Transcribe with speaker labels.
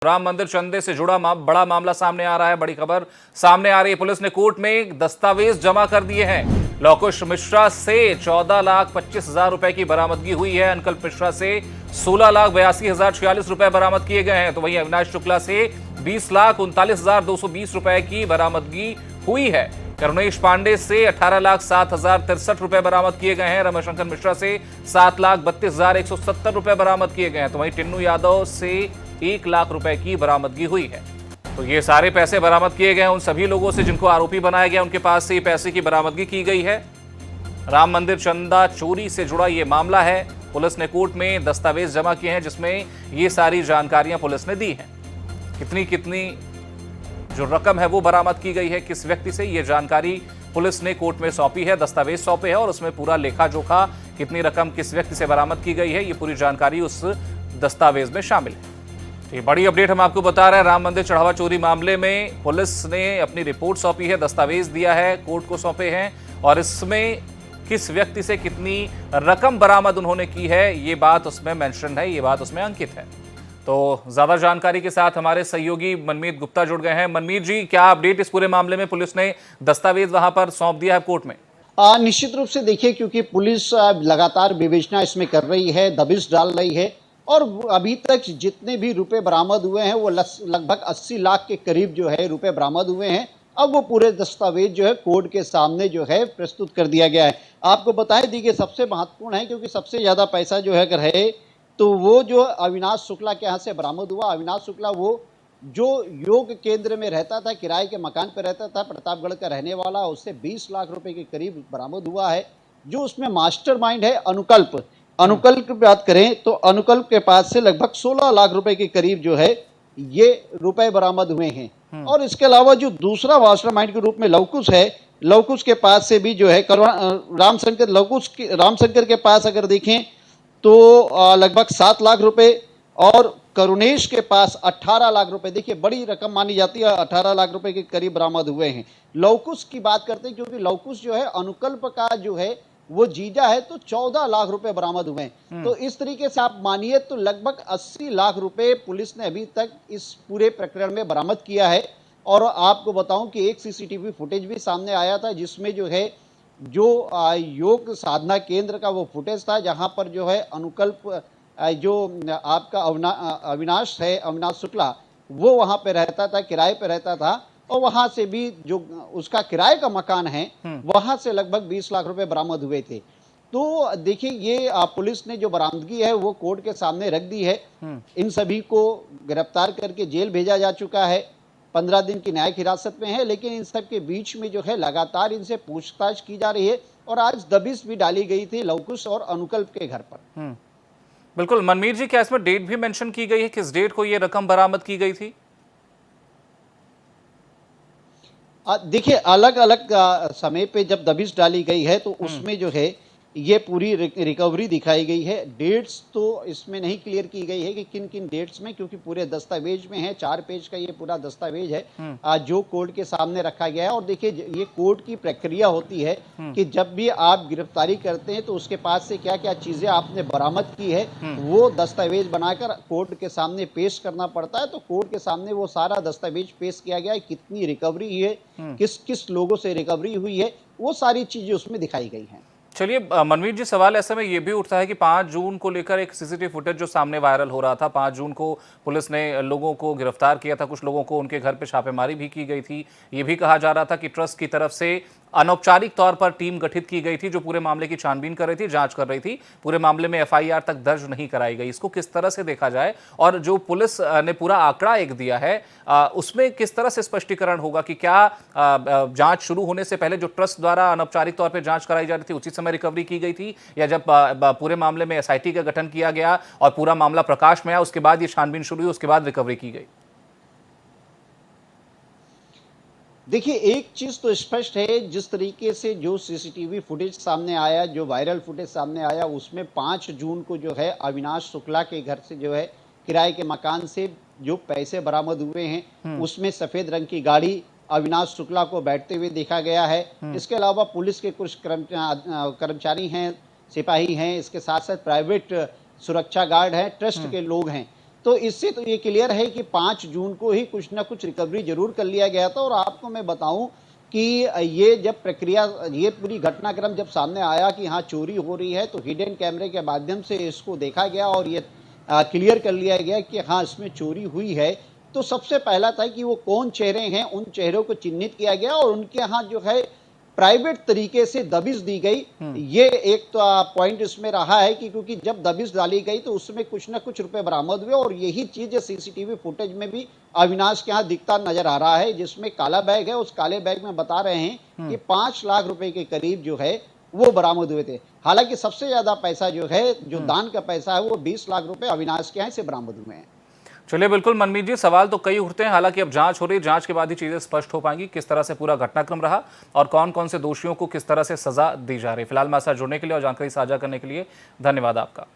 Speaker 1: राम मंदिर चंदे से जुड़ा बड़ा मामला सामने आ रहा है। बड़ी खबर सामने आ रही है। पुलिस ने कोर्ट में दस्तावेज जमा कर दिए हैं। लवकुश मिश्रा से 14,25,000 रुपए की बरामदगी हुई है। अनकल्प मिश्रा से 16,82,046 रुपए बरामद किए गए हैं। तो वहीं अविनाश शुक्ला से 20,39,220 रुपए की बरामदगी हुई है। करुणेश पांडे से 18,07,063 रुपए बरामद किए गए हैं। रमाशंकर मिश्रा से 7,32,170 रुपए बरामद किए गए हैं। तो वहीं टिन्नू यादव से 1 लाख रुपए की बरामदगी हुई है। तो ये सारे पैसे बरामद किए गए हैं उन सभी लोगों से जिनको आरोपी बनाया गया, उनके पास से ये पैसे की बरामदगी की गई है। राम मंदिर चंदा चोरी से जुड़ा ये मामला है। पुलिस ने कोर्ट में दस्तावेज जमा किए हैं जिसमें ये सारी जानकारियां पुलिस ने दी हैं। कितनी कितनी जो रकम है वो बरामद की गई है, किस व्यक्ति से, ये जानकारी पुलिस ने कोर्ट में सौंपी है, दस्तावेज सौंपे हैं और उसमें पूरा लेखा जोखा, कितनी रकम किस व्यक्ति से बरामद की गई है, ये पूरी जानकारी उस दस्तावेज में शामिल है। ये बड़ी अपडेट हम आपको बता रहे हैं। राम मंदिर चढ़ावा चोरी मामले में पुलिस ने अपनी रिपोर्ट सौंपी है, दस्तावेज दिया है, कोर्ट को सौंपे हैं और इसमें किस व्यक्ति से कितनी रकम बरामद उन्होंने की है ये बात उसमें मेंशन है, ये बात उसमें अंकित है। तो ज्यादा जानकारी के साथ हमारे सहयोगी मनमीत गुप्ता जुड़ गए हैं। मनमीत जी, क्या अपडेट इस पूरे मामले में? पुलिस ने दस्तावेज वहां पर सौंप दिया है कोर्ट में?
Speaker 2: निश्चित रूप से देखिए, क्योंकि पुलिस लगातार विवेचना इसमें कर रही है, दबिश डाल रही है और अभी तक जितने भी रुपए बरामद हुए हैं वो लगभग 80 लाख के करीब जो है रुपए बरामद हुए हैं। अब वो पूरे दस्तावेज जो है कोर्ट के सामने जो है प्रस्तुत कर दिया गया है। आपको बताएं देखिए, सबसे महत्वपूर्ण है क्योंकि सबसे ज़्यादा पैसा जो है अगर है तो वो जो अविनाश शुक्ला के यहाँ से बरामद हुआ। अविनाश शुक्ला वो जो योग केंद्र में रहता था, किराए के मकान पर रहता था, प्रतापगढ़ का रहने वाला, उससे 20 लाख रुपए के करीब बरामद हुआ है। जो उसमें मास्टरमाइंड है अनुकल्प की बात करें तो अनुकल्प के पास से लगभग 16 लाख रुपए के करीब जो है ये रुपए बरामद हुए हैं। और इसके अलावा जो दूसरा मास्टरमाइंड के रूप में लवकुश है, लवकुश के पास से भी जो है रामशंकर के पास अगर देखें तो लगभग 7 लाख रुपए और करुणेश के पास 18 लाख रुपए। देखिए बड़ी रकम मानी जाती है, 18 लाख रुपए के करीब बरामद हुए हैं। लवकुश की बात करते हैं क्योंकि लवकुश जो है अनुकल्प का जो है वो जीजा है, तो 14 लाख रुपए बरामद हुए हैं। तो इस तरीके से आप मानिए तो लगभग 80 लाख रुपए पुलिस ने अभी तक इस पूरे प्रकरण में बरामद किया है। और आपको बताऊं कि एक सीसीटीवी फुटेज भी सामने आया था जिसमें जो है जो योग साधना केंद्र का वो फुटेज था जहां पर जो है अनुकल्प जो आपका अविनाश है, अविनाश शुक्ला, वो वहां पे रहता था, किराए पे रहता था और वहां से भी जो उसका किराए का मकान है वहां से लगभग 20 लाख रुपए बरामद हुए थे। तो देखिए ये पुलिस ने जो बरामदगी है वो कोर्ट के सामने रख दी है। इन सभी को गिरफ्तार करके जेल भेजा जा चुका है, 15 दिन की न्यायिक हिरासत में है। लेकिन इन सब के बीच में जो है लगातार इनसे पूछताछ की जा रही है और आज दबिश भी डाली गई थी लवकुश और अनुकल्प के घर पर।
Speaker 1: बिल्कुल मनमीत जी, क्या इसमें डेट भी मेंशन की गई है, किस डेट को ये रकम बरामद की गई थी?
Speaker 2: देखिए अलग अलग समय पे जब दबिश डाली गई है तो उसमें जो है ये पूरी रिकवरी दिखाई गई है। डेट्स तो इसमें नहीं क्लियर की गई है कि किन किन डेट्स में, क्योंकि पूरे दस्तावेज में है, 4 पेज का ये पूरा दस्तावेज है जो कोर्ट के सामने रखा गया है। और देखिए ये कोर्ट की प्रक्रिया होती है कि जब भी आप गिरफ्तारी करते हैं तो उसके पास से क्या क्या चीजें आपने बरामद की है वो दस्तावेज बनाकर कोर्ट के सामने पेश करना पड़ता है। तो कोर्ट के सामने वो सारा दस्तावेज पेश किया गया है, कितनी रिकवरी है, किस किस लोगों से रिकवरी हुई है, वो सारी चीजें उसमें दिखाई गई हैं।
Speaker 1: चलिए मनमीत जी, सवाल ऐसे में ये भी उठता है कि 5 जून को लेकर एक सीसीटीवी फुटेज जो सामने वायरल हो रहा था, 5 जून को पुलिस ने लोगों को गिरफ्तार किया था, कुछ लोगों को उनके घर पे छापेमारी भी की गई थी। ये भी कहा जा रहा था कि ट्रस्ट की तरफ से अनौपचारिक तौर पर टीम गठित की गई थी जो पूरे मामले की छानबीन कर रही थी, जांच कर रही थी। पूरे मामले में एफआईआर तक दर्ज नहीं कराई गई। इसको किस तरह से देखा जाए और जो पुलिस ने पूरा आंकड़ा एक दिया है उसमें किस तरह से स्पष्टीकरण होगा कि क्या जांच शुरू होने से पहले जो ट्रस्ट द्वारा अनौपचारिक तौर पर जांच कराई जा रही थी उसी समय रिकवरी की गई थी, या जब पूरे मामले में एसआईटी का गठन किया गया और पूरा मामला प्रकाश में आया उसके बाद ये छानबीन शुरू हुई, उसके बाद रिकवरी की गई?
Speaker 2: देखिए एक चीज तो स्पष्ट है, जिस तरीके से जो सीसीटीवी फुटेज सामने आया, जो वायरल फुटेज सामने आया, उसमें 5 जून को जो है अविनाश शुक्ला के घर से जो है किराए के मकान से जो पैसे बरामद हुए हैं उसमें सफेद रंग की गाड़ी अविनाश शुक्ला को बैठते हुए देखा गया है। इसके अलावा पुलिस के कुछ कर्मचारी हैं, सिपाही हैं, इसके साथ साथ प्राइवेट सुरक्षा गार्ड हैं, ट्रस्ट के लोग हैं। तो इससे तो ये क्लियर है कि 5 जून को ही कुछ ना कुछ रिकवरी जरूर कर लिया गया था। और आपको मैं बताऊं कि ये जब प्रक्रिया, ये पूरी घटनाक्रम जब सामने आया कि हाँ चोरी हो रही है, तो हिडन कैमरे के माध्यम से इसको देखा गया और ये क्लियर कर लिया गया कि हाँ इसमें चोरी हुई है। तो सबसे पहला था कि वो कौन चेहरे हैं, उन चेहरों को चिन्हित किया गया और उनके यहाँ जो है प्राइवेट तरीके से दबिश दी गई। ये एक तो पॉइंट इसमें रहा है कि क्योंकि जब दबिश डाली गई तो उसमें कुछ ना कुछ रुपए बरामद हुए और यही चीज सीसीटीवी फुटेज में भी अविनाश के यहाँ दिखता नजर आ रहा है, जिसमें काला बैग है। उस काले बैग में बता रहे हैं कि 5 लाख रुपए के करीब जो है वो बरामद हुए थे। हालांकि सबसे ज्यादा पैसा जो है, जो दान का पैसा है, वो 20 लाख रुपए अविनाश के यहाँ से बरामद हुए हैं।
Speaker 1: चलिए, बिल्कुल मनमीत जी, सवाल तो कई उठते हैं, हालांकि अब जांच हो रही है, जांच के बाद ही चीजें स्पष्ट हो पाएंगी किस तरह से पूरा घटनाक्रम रहा और कौन कौन से दोषियों को किस तरह से सजा दी जा रही है। फिलहाल हमारे साथ जुड़ने के लिए और जानकारी साझा करने के लिए धन्यवाद आपका।